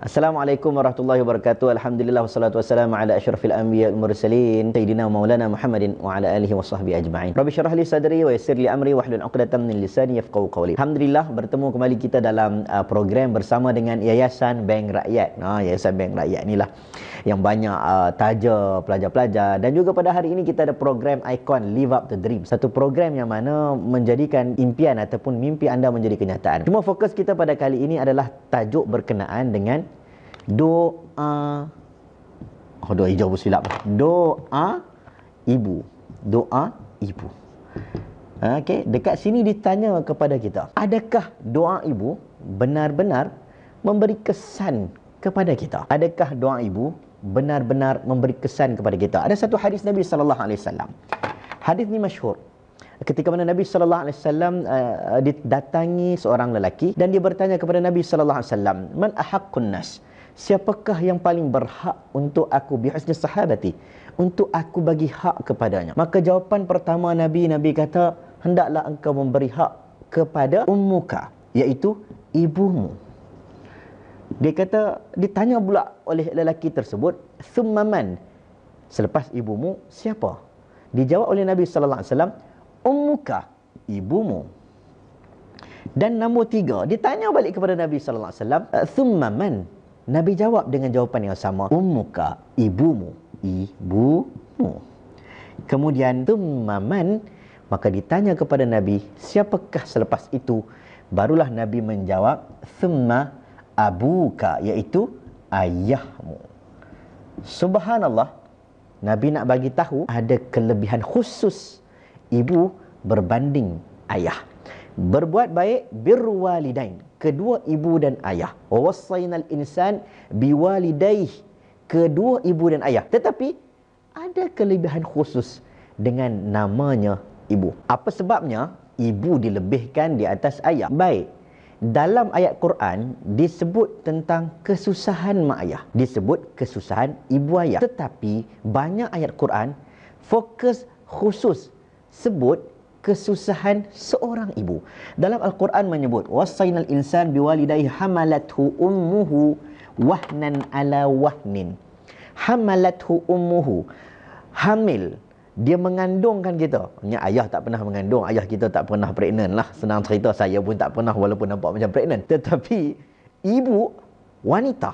Assalamualaikum warahmatullahi wabarakatuh. Alhamdulillah wassalatu wassalamu ala asyrafil anbiya wal mursalin sayyidina maulana Muhammadin wa ala alihi wasahbihi ajma'in. Rabbi syrah li sadri wa yassir li amri wahlul 'uqdatam min lisani yafqahu qawli. Alhamdulillah bertemu kembali kita dalam program bersama dengan Yayasan Bank Rakyat. Yayasan Bank Rakyat inilah yang banyak taja pelajar-pelajar, dan juga pada hari ini kita ada program Icon Live Up the Dream. Satu program yang mana menjadikan impian ataupun mimpi anda menjadi kenyataan. Cuma fokus kita pada kali ini adalah tajuk berkenaan dengan doa. Doa hijau bersilap. Doa ibu. Doa ibu. Okey, dekat sini ditanya kepada kita, adakah doa ibu benar-benar memberi kesan kepada kita? Adakah doa ibu benar-benar memberi kesan kepada kita? Ada satu hadis Nabi sallallahu alaihi wasallam. Hadis ni masyhur. Ketika mana Nabi sallallahu alaihi wasallam didatangi seorang lelaki dan dia bertanya kepada Nabi sallallahu alaihi wasallam, "Man ahaqqun nas?" Siapakah yang paling berhak untuk aku bihusni sahabati, untuk aku bagi hak kepadanya? Maka jawapan pertama Nabi kata, hendaklah engkau memberi hak kepada ummuka, iaitu ibumu. Dia kata, ditanya pula oleh lelaki tersebut, thumma man? Selepas ibumu, siapa? Dijawab oleh Nabi sallallahu alaihi wasallam, ummuka, ibumu. Dan nombor 3, ditanya balik kepada Nabi sallallahu alaihi wasallam, thumma man? Nabi jawab dengan jawapan yang sama, ummuka, ibumu, ibumu. Kemudian thumma man? Maka ditanya kepada Nabi, siapakah selepas itu? Barulah Nabi menjawab, thumma abuka, iaitu ayahmu. Subhanallah, Nabi nak bagi tahu ada kelebihan khusus ibu berbanding ayah. Berbuat baik, birru walidain, kedua ibu dan ayah. Wa wassaynal insan biwalidayh, kedua ibu dan ayah. Tetapi ada kelebihan khusus dengan namanya ibu. Apa sebabnya ibu dilebihkan di atas ayah? Baik, dalam ayat Quran disebut tentang kesusahan mak ayah, disebut kesusahan ibu ayah. Tetapi banyak ayat Quran fokus khusus sebut kesusahan seorang ibu. Dalam Al-Quran menyebut, wassaynal insan biwalidayhi hamalathu ummuhu wahnan ala wahnin. Hamalathu ummuhu, hamil, dia mengandungkan kita. Ayah tak pernah mengandung, ayah kita tak pernah pregnant lah. Senang cerita, saya pun tak pernah walaupun nampak macam pregnant. Tetapi ibu wanita,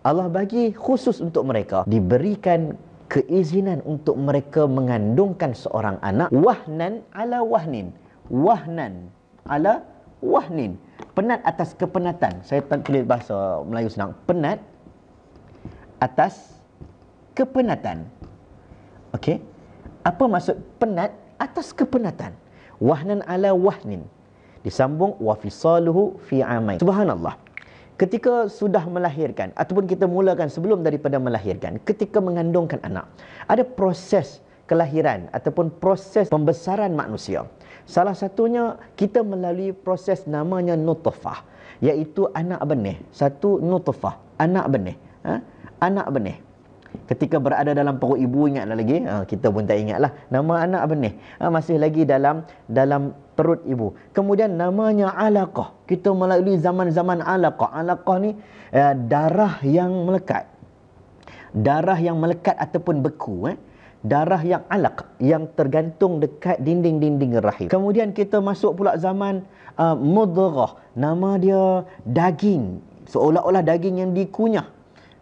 Allah bagi khusus untuk mereka, diberikan keizinan untuk mereka mengandungkan seorang anak wahnan ala wahnin. Wahnan ala wahnin, penat atas kepenatan. Saya tulis bahasa Melayu senang, penat atas kepenatan. Okey, apa maksud penat atas kepenatan? Wahnan ala wahnin, disambung wa fisaluhu fi amain. Subhanallah, ketika sudah melahirkan ataupun kita mulakan sebelum daripada melahirkan, ketika mengandungkan anak, ada proses kelahiran ataupun proses pembesaran manusia. Salah satunya kita melalui proses namanya nutfah, iaitu anak benih. Satu nutfah, anak benih. Anak benih. Ketika berada dalam perut ibu, ingatlah lagi, kita pun tak ingatlah nama anak benih, masih lagi dalam perut ibu. Kemudian namanya alaqah, kita melalui zaman-zaman alaqah. Alaqah ni darah yang melekat, darah yang melekat ataupun beku, darah yang alaq, yang tergantung dekat dinding-dinding rahim. Kemudian kita masuk pula zaman mudghah, nama dia daging, seolah-olah daging yang dikunyah.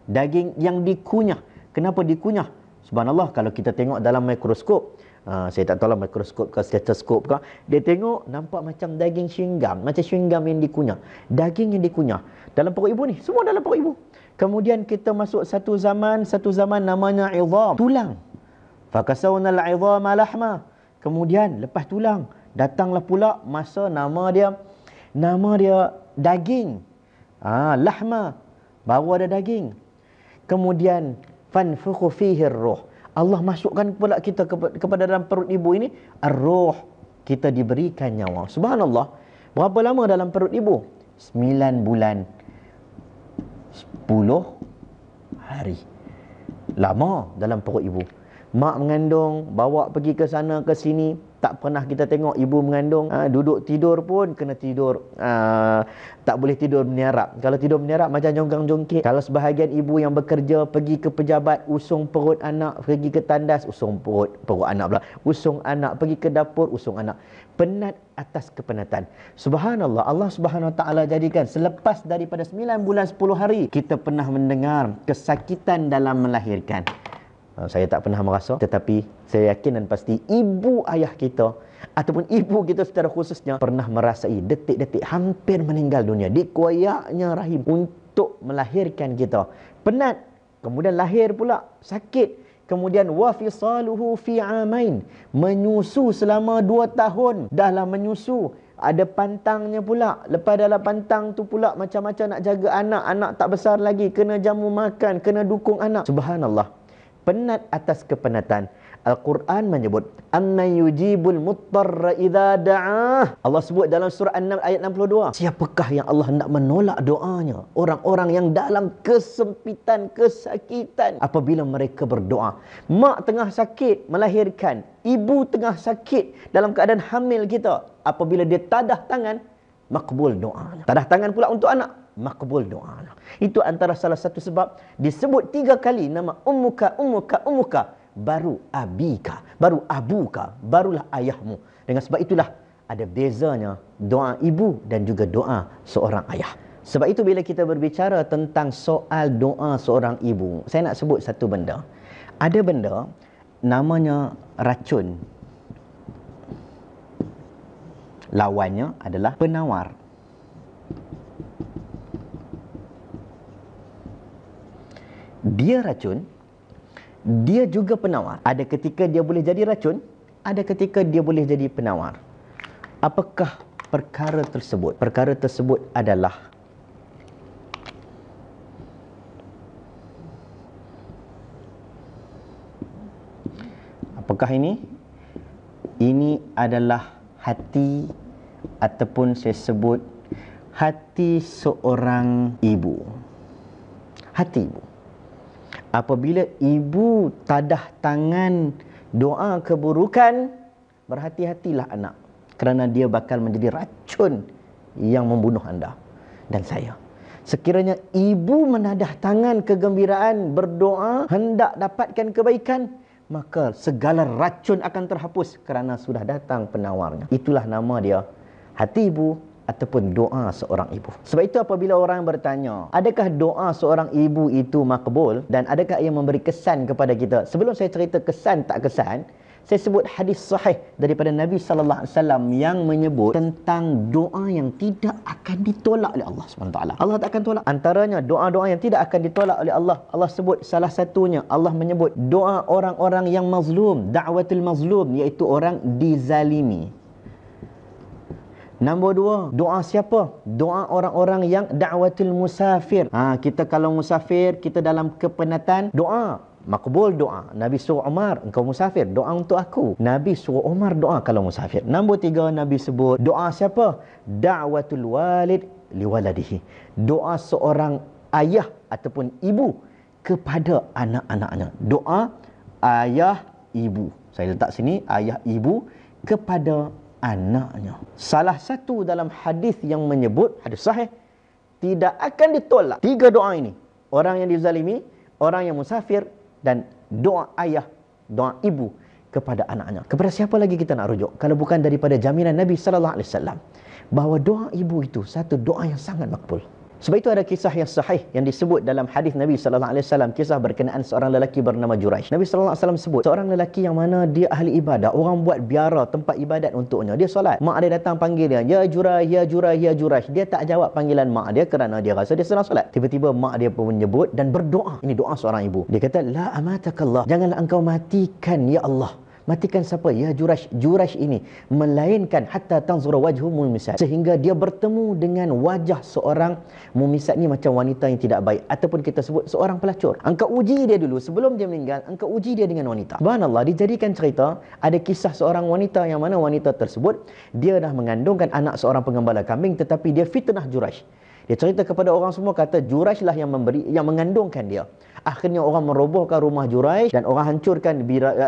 Daging yang dikunyah. Kenapa dikunyah? Subhanallah, kalau kita tengok dalam mikroskop, saya tak tahu lah mikroskop ke stetoskop ke, dia tengok nampak macam daging chewing gum, macam chewing gum yang dikunyah. Daging yang dikunyah dalam perut ibu ni, semua dalam perut ibu. Kemudian kita masuk satu zaman namanya idham, tulang. Fakasawnal idhama lahma. Kemudian lepas tulang, datanglah pula masa nama dia daging. Lahma, baru ada daging. Kemudian fanfukhu fihi ar-ruh, Allah masukkan pula kita kepada dalam perut ibu ini ar-ruh, kita diberikan nyawa. Subhanallah, berapa lama dalam perut ibu? 9 bulan 10 hari. Lama dalam perut ibu. Mak mengandung, bawa pergi ke sana ke sini, Tak pernah kita tengok ibu mengandung duduk tidur pun kena tidur tak boleh tidur meniarap. Kalau tidur meniarap macam jongkang-jongkit. Kalau sebahagian ibu yang bekerja pergi ke pejabat, usung perut anak, pergi ke tandas, usung perut anak pula, usung anak, pergi ke dapur, usung anak. Penat atas kepenatan. Subhanallah, Allah Subhanahu Wa Taala jadikan selepas daripada 9 bulan 10 hari kita pernah mendengar kesakitan dalam melahirkan. Saya tak pernah merasa, tetapi saya yakin dan pasti ibu ayah kita ataupun ibu kita secara khususnya pernah merasai detik-detik hampir meninggal dunia, dikoyaknya rahim untuk melahirkan kita. Penat, kemudian lahir pula sakit, kemudian wafisaluhu fi amain, menyusu selama 2 tahun. Dahlah menyusu, ada pantangnya pula. Lepas dalam pantang tu pula macam-macam nak jaga anak, anak tak besar lagi, kena jamu makan, kena dukung anak. Subhanallah, penat atas kepenatan. Al-Quran menyebut amman yujibul muttarra idza da'ah. Allah sebut dalam surah An-Naml ayat 62, siapakah yang Allah hendak menolak doanya? Orang-orang yang dalam kesempitan, kesakitan apabila mereka berdoa. Mak tengah sakit melahirkan, ibu tengah sakit dalam keadaan hamil kita, apabila dia tadah tangan, makbul doanya. Tadah tangan pula untuk anak, makbul doanya. Itu antara salah satu sebab disebut 3 kali nama ummuka, ummuka, ummuka, baru abika, baru abuka, barulah ayahmu. Dengan sebab itulah ada bezanya doa ibu dan juga doa seorang ayah. Sebab itu bila kita berbicara tentang soal doa seorang ibu, saya nak sebut satu benda. Ada benda namanya racun. Lawannya adalah penawar. Dia racun, dia juga penawar. Ada ketika dia boleh jadi racun, ada ketika dia boleh jadi penawar. Apakah perkara tersebut? Perkara tersebut adalah apakah ini? Ini adalah hati ataupun saya sebut hati seorang ibu. Hati ibu. Apabila ibu tadah tangan doa keburukan, berhati-hatilah anak, kerana dia bakal menjadi racun yang membunuh anda dan saya. Sekiranya ibu menadah tangan kegembiraan, berdoa, hendak dapatkan kebaikan, maka segala racun akan terhapus kerana sudah datang penawarnya. Itulah nama dia, hati ibu ataupun doa seorang ibu. Sebab itu apabila orang bertanya, adakah doa seorang ibu itu makbul dan adakah ia memberi kesan kepada kita? Sebelum saya cerita kesan tak kesan, saya sebut hadis sahih daripada Nabi sallallahu alaihi wasallam yang menyebut tentang doa yang tidak akan ditolak oleh Allah SWT. Allah tak akan tolak. Antaranya doa-doa yang tidak akan ditolak oleh Allah. Allah sebut salah satunya, Allah menyebut doa orang-orang yang mazlum, da'watul mazlum, iaitu orang dizalimi. Nombor 2, doa siapa? Doa orang-orang yang da'watul musafir. Kita kalau musafir, kita dalam kepenatan, doa. Makbul doa. Nabi suruh Umar, engkau musafir, doa untuk aku. Nabi suruh Umar doa kalau musafir. Nombor 3, Nabi sebut doa siapa? Da'watul walid liwaladihi. Doa seorang ayah ataupun ibu kepada anak-anaknya. Doa ayah ibu. Saya letak sini, ayah ibu kepada anaknya. Salah satu dalam hadis yang menyebut, hadis sahih, tidak akan ditolak 3 doa ini. Orang yang dizalimi, orang yang musafir, dan doa ayah, doa ibu kepada anaknya. Kepada siapa lagi kita nak rujuk kalau bukan daripada jaminan Nabi sallallahu alaihi wasallam bahawa doa ibu itu satu doa yang sangat makbul. Sebab itu ada kisah yang sahih yang disebut dalam hadis Nabi sallallahu alaihi wasallam, kisah berkenaan seorang lelaki bernama Juraish. Nabi sallallahu alaihi wasallam sebut seorang lelaki yang mana dia ahli ibadat, orang buat biara tempat ibadat untuknya. Dia solat, mak dia datang panggil dia, ya Juraish, ya Juraish, ya Juraish. Dia tak jawab panggilan mak dia kerana dia rasa dia sedang solat. Tiba-tiba mak dia pun menyebut dan berdoa. Ini doa seorang ibu. Dia kata, la amatakallah, janganlah engkau matikan ya Allah. Matikan siapa? Ya Juraish. Juraish ini melainkan hatta tanzura wajhu mumisat, sehingga dia bertemu dengan wajah seorang mumisat ni macam wanita yang tidak baik, ataupun kita sebut seorang pelacur. Engkau uji dia dulu sebelum dia meninggal, engkau uji dia dengan wanita. Subhanallah, dijadikan cerita ada kisah seorang wanita yang mana wanita tersebut dia dah mengandungkan anak seorang pengembala kambing, tetapi dia fitnah Juraish. Dia cerita kepada orang semua, kata Juraish lah yang memberi, yang mengandungkan dia. Akhirnya orang merobohkan rumah Juraij dan orang hancurkan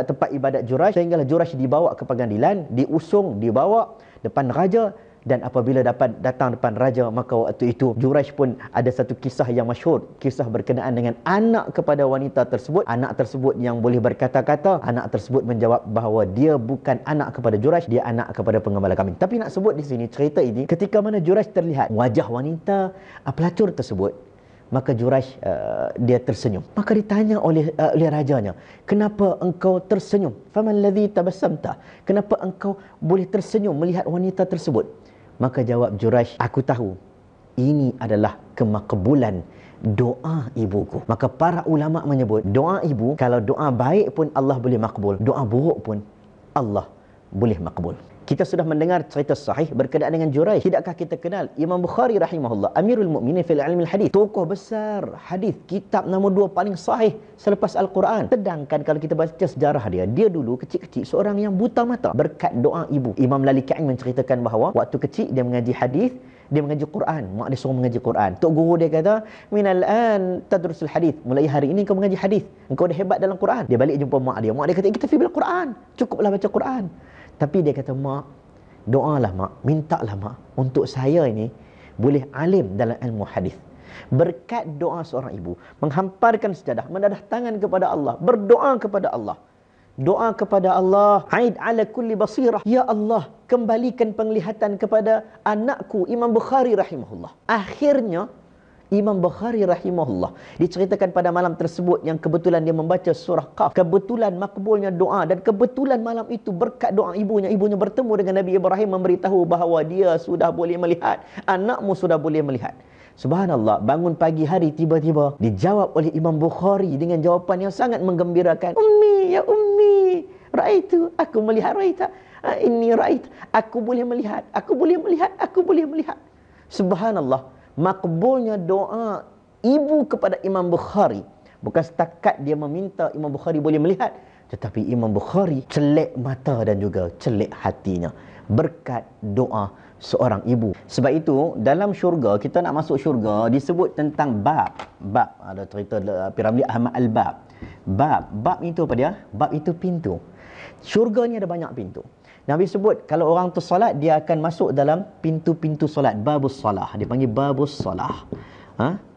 tempat ibadat Juraij, sehinggalah Juraij dibawa ke pengadilan, diusung, dibawa depan raja. Dan apabila datang depan raja, maka waktu itu Juraij pun ada satu kisah yang masyhur, kisah berkenaan dengan anak kepada wanita tersebut. Anak tersebut yang boleh berkata-kata, anak tersebut menjawab bahawa dia bukan anak kepada Juraij, dia anak kepada pengembala kambing. Tapi nak sebut di sini cerita ini ketika mana Juraij terlihat wajah wanita pelacur tersebut, maka Juraij dia tersenyum. Maka ditanya oleh rajanya, kenapa engkau tersenyum? Faman ladzi tabassamta? Kenapa engkau boleh tersenyum melihat wanita tersebut? Maka jawab Juraij, aku tahu ini adalah kemakbulan doa ibuku. Maka para ulama menyebut doa ibu, kalau doa baik pun Allah boleh makbul, doa buruk pun Allah boleh makbul. Kita sudah mendengar cerita sahih berkenaan dengan Juraij. Tidakkah kita kenal Imam Bukhari rahimahullah, Amirul Mukminin fil ilmi al-hadis, tokoh besar hadis, kitab nombor 2 paling sahih selepas Al-Quran. Sedangkan kalau kita baca sejarah dia, dia dulu kecil-kecil seorang yang buta mata berkat doa ibu. Imam Lalikai menceritakan bahawa waktu kecil dia mengaji hadis, dia mengaji Quran, mak dia suruh mengaji Quran. Tok guru dia kata, "Minal an tadrusul hadis." Mulai hari ini kau mengaji hadis. Engkau dah hebat dalam Quran. Dia balik jumpa mak dia. Mak dia kata, "Kita fi bil Quran. Cukuplah baca Quran." Tapi dia kata, "Mak, doalah mak, mintalah mak untuk saya ini boleh alim dalam ilmu hadis." Berkat doa seorang ibu, menghamparkan sejadah, mendadah tangan kepada Allah, berdoa kepada Allah. Doa kepada Allah, "Aid ala kulli basirah." Ya Allah, kembalikan penglihatan kepada anakku Imam Bukhari rahimahullah. Akhirnya Imam Bukhari rahimahullah diceritakan pada malam tersebut yang kebetulan dia membaca surah Qaf, kebetulan makbulnya doa, dan kebetulan malam itu berkat doa ibunya bertemu dengan Nabi Ibrahim, memberitahu bahawa dia sudah boleh melihat, anakmu sudah boleh melihat. Subhanallah, bangun pagi hari tiba-tiba dijawab oleh Imam Bukhari dengan jawapan yang sangat menggembirakan. "Ummi, ya ummi, ra'aitu, aku melihat, ra'aita, inni ra'ait, aku boleh melihat, aku boleh melihat, aku boleh melihat." Subhanallah, makbulnya doa ibu kepada Imam Bukhari. Bukan setakat dia meminta Imam Bukhari boleh melihat, tetapi Imam Bukhari celik mata dan juga celik hatinya berkat doa seorang ibu. Sebab itu dalam syurga, kita nak masuk syurga, disebut tentang bab. Ada cerita Piramli Ahmad Al-Bab. Bab itu apa dia? Bab itu pintu. Syurga ni ada banyak pintu. Nabi sebut kalau orang tu solat, dia akan masuk dalam pintu-pintu solat. Babus solah. Dia panggil babus solah.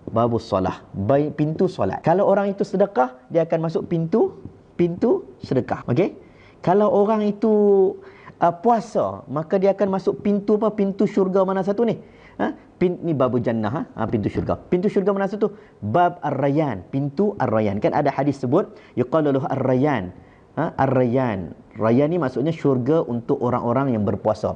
Babus solah. Pintu solat. Kalau orang itu sedekah, dia akan masuk pintu sedekah. Okey? Kalau orang itu puasa, maka dia akan masuk pintu apa? Pintu syurga mana satu ni? Ni babu jannah, pintu syurga. Pintu syurga mana satu? Bab ar-rayyan, pintu ar-rayyan. Kan ada hadis sebut yuqalu lahu ar-rayyan. Ar-rayyan. Rayyan ni maksudnya syurga untuk orang-orang yang berpuasa.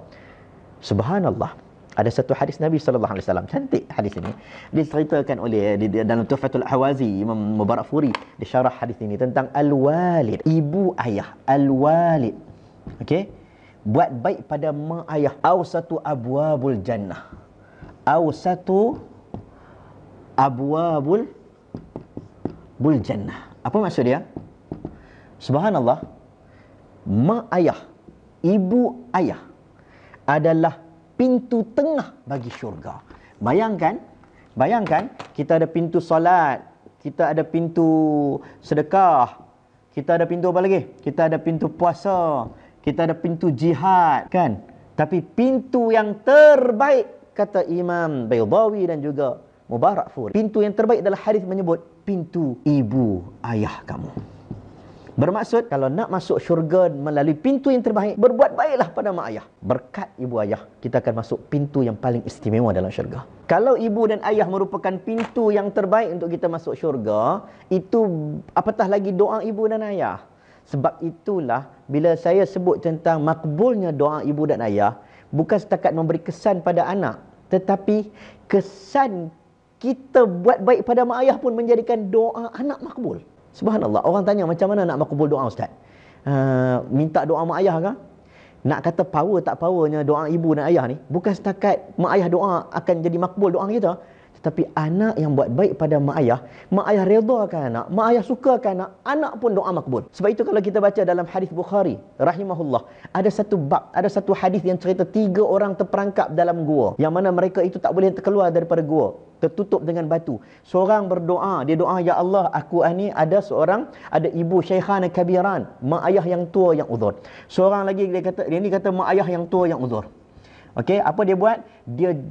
Subhanallah. Ada satu hadis Nabi sallallahu alaihi wasallam, cantik hadis ini. Diceritakan oleh dalam Tuhfatul Ahwazi, Imam Mubarakfuri dia syarah hadis ini tentang al-walid, ibu ayah, al-walid. Okey? Buat baik pada mak ayah. Awsatu abwabul jannah. Awsatu abwabul jannah. Apa maksud dia? Subhanallah, mak ayah, ibu ayah adalah pintu tengah bagi syurga. Bayangkan, kita ada pintu solat, kita ada pintu sedekah, kita ada pintu apa lagi? Kita ada pintu puasa, kita ada pintu jihad, kan? Tapi pintu yang terbaik, kata Imam Baydawi dan juga Mubarakfuri, pintu yang terbaik adalah hadis menyebut pintu ibu ayah kamu. Bermaksud, kalau nak masuk syurga melalui pintu yang terbaik, berbuat baiklah pada mak ayah. Berkat ibu ayah, kita akan masuk pintu yang paling istimewa dalam syurga. Kalau ibu dan ayah merupakan pintu yang terbaik untuk kita masuk syurga, itu apatah lagi doa ibu dan ayah. Sebab itulah, bila saya sebut tentang makbulnya doa ibu dan ayah, bukan setakat memberi kesan pada anak, tetapi kesan kita buat baik pada mak ayah pun menjadikan doa anak makbul. Subhanallah, orang tanya macam mana nak makbul doa ustaz? Minta doa mak ayah ke? Nak kata power tak powernya doa ibu dan ayah ni, bukan setakat mak ayah doa akan jadi makbul doa kita, Tetapi anak yang buat baik pada mak ayah redakan anak, mak ayah sukakan anak, anak pun doa makbul. Sebab itu kalau kita baca dalam hadis Bukhari rahimahullah, ada satu bab, ada satu hadis yang cerita 3 orang terperangkap dalam gua, yang mana mereka itu tak boleh keluar daripada gua, tertutup dengan batu. Seorang berdoa, dia doa, ya Allah, aku ni ada ibu syaikhana kabiran, mak ayah yang tua yang uzur. Seorang lagi dia kata mak ayah yang tua yang uzur. Okey, apa dia buat?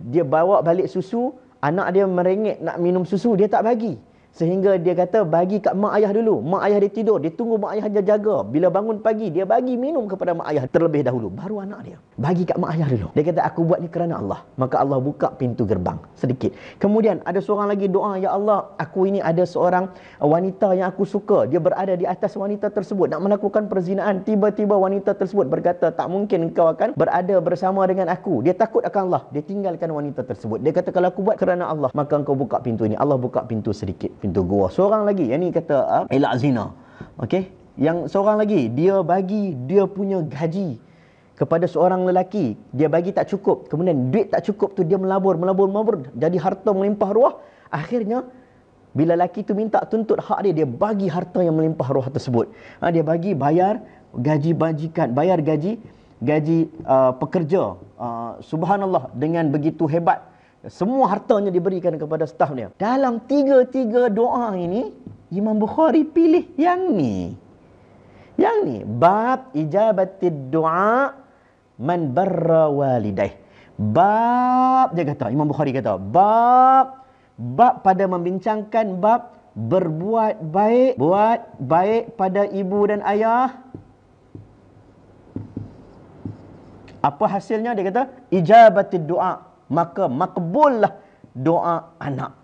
Dia bawa balik susu. Anak dia merengek nak minum susu, dia tak bagi. Sehingga dia kata, bagi kat mak ayah dulu. Mak ayah dia tidur, dia tunggu mak ayah dia jaga. Bila bangun pagi, dia bagi minum kepada mak ayah terlebih dahulu, baru anak dia. Bagi kat mak ayah dulu. Dia kata, aku buat ni kerana Allah. Maka Allah buka pintu gerbang sedikit. Kemudian ada seorang lagi doa, ya Allah, aku ini ada seorang wanita yang aku suka. Dia berada di atas wanita tersebut, nak melakukan perzinaan. Tiba-tiba wanita tersebut berkata, tak mungkin engkau akan berada bersama dengan aku. Dia takut akan Allah, dia tinggalkan wanita tersebut. Dia kata, kalau aku buat kerana Allah, maka engkau buka pintu ini. Allah buka pintu sedikit, pintu gua. Seorang lagi, yang ni kata elak zina. Okey, yang seorang lagi, dia bagi dia punya gaji kepada seorang lelaki, dia bagi tak cukup, kemudian duit tak cukup tu dia melabur, jadi harta melimpah ruah. Akhirnya bila lelaki tu minta tuntut hak dia bagi harta yang melimpah ruah tersebut. Dia bagi bayar gaji bajikan, bayar gaji pekerja. Subhanallah, dengan begitu hebat. Semua hartanya diberikan kepada staf dia. Dalam tiga doa ini, Imam Bukhari pilih yang ni. Yang ni, bab ijabatid du'a man barra walidaih. Bab, dia kata, Imam Bukhari kata, bab pada membincangkan bab buat baik pada ibu dan ayah. Apa hasilnya? Dia kata, ijabatid du'a. Maka makbullah doa anak.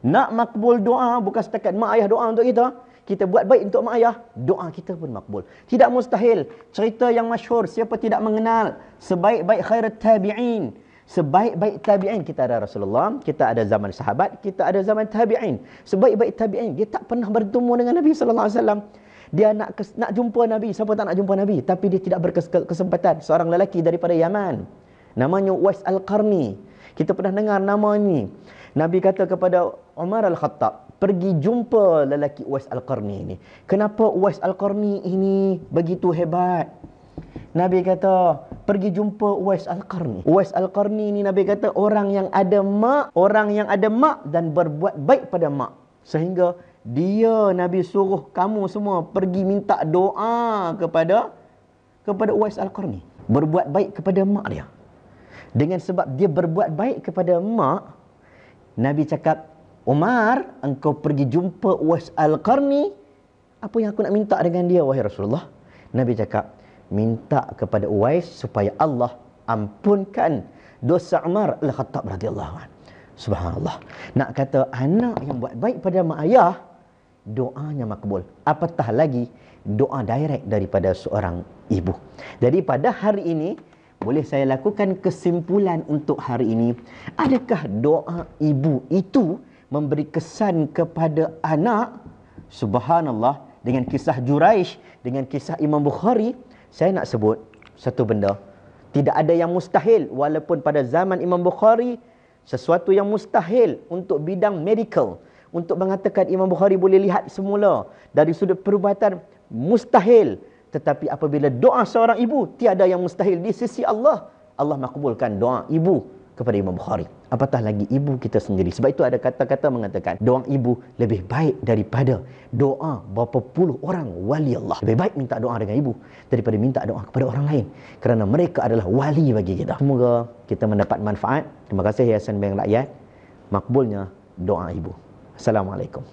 Nak makbul doa bukan setakat mak ayah doa untuk kita. Kita buat baik untuk mak ayah, doa kita pun makbul. Tidak mustahil. Cerita yang masyhur, siapa tidak mengenal sebaik-baik khairat tabi'in. Sebaik-baik tabi'in, kita ada Rasulullah, kita ada zaman sahabat, kita ada zaman tabi'in. Sebaik-baik tabi'in, dia tak pernah bertemu dengan Nabi sallallahu alaihi wasallam. Dia nak jumpa Nabi, siapa tak nak jumpa Nabi, tapi dia tidak berkesempatan. Seorang lelaki daripada Yaman, namanya Uwais Al-Qarni. Kita pernah dengar nama ni. Nabi kata kepada Umar Al-Khattab, pergi jumpa lelaki Uwais Al-Qarni ini. Kenapa Uwais Al-Qarni ini begitu hebat? Nabi kata, pergi jumpa Uwais Al-Qarni. Uwais Al-Qarni ini, Nabi kata, orang yang ada mak dan berbuat baik pada mak. Sehingga dia, Nabi suruh kamu semua pergi minta doa kepada Uwais Al-Qarni. Berbuat baik kepada mak dia. Dengan sebab dia berbuat baik kepada mak, Nabi cakap, Umar, engkau pergi jumpa Uwais Al-Qarni. Apa yang aku nak minta dengan dia, wahai Rasulullah? Nabi cakap, minta kepada Uwais supaya Allah ampunkan dosa Umar Al-Khattab radhiyallahu anhu. Subhanallah. Nak kata anak yang buat baik pada mak ayah, doanya makbul. Apatah lagi doa direct daripada seorang ibu. Jadi pada hari ini, boleh saya lakukan kesimpulan untuk hari ini. Adakah doa ibu itu memberi kesan kepada anak? Subhanallah, dengan kisah Juraish, dengan kisah Imam Bukhari, saya nak sebut satu benda. Tidak ada yang mustahil, walaupun pada zaman Imam Bukhari, sesuatu yang mustahil untuk bidang medical, untuk mengatakan Imam Bukhari boleh lihat semula dari sudut perubatan, mustahil. Tetapi apabila doa seorang ibu, tiada yang mustahil di sisi Allah. Allah makbulkan doa ibu kepada Imam Bukhari. Apatah lagi ibu kita sendiri. Sebab itu ada kata-kata mengatakan, doa ibu lebih baik daripada doa berapa puluh orang wali Allah. Lebih baik minta doa dengan ibu daripada minta doa kepada orang lain. Kerana mereka adalah wali bagi kita. Semoga kita mendapat manfaat. Terima kasih Yayasan Bank Rakyat. Makbulnya doa ibu. Assalamualaikum.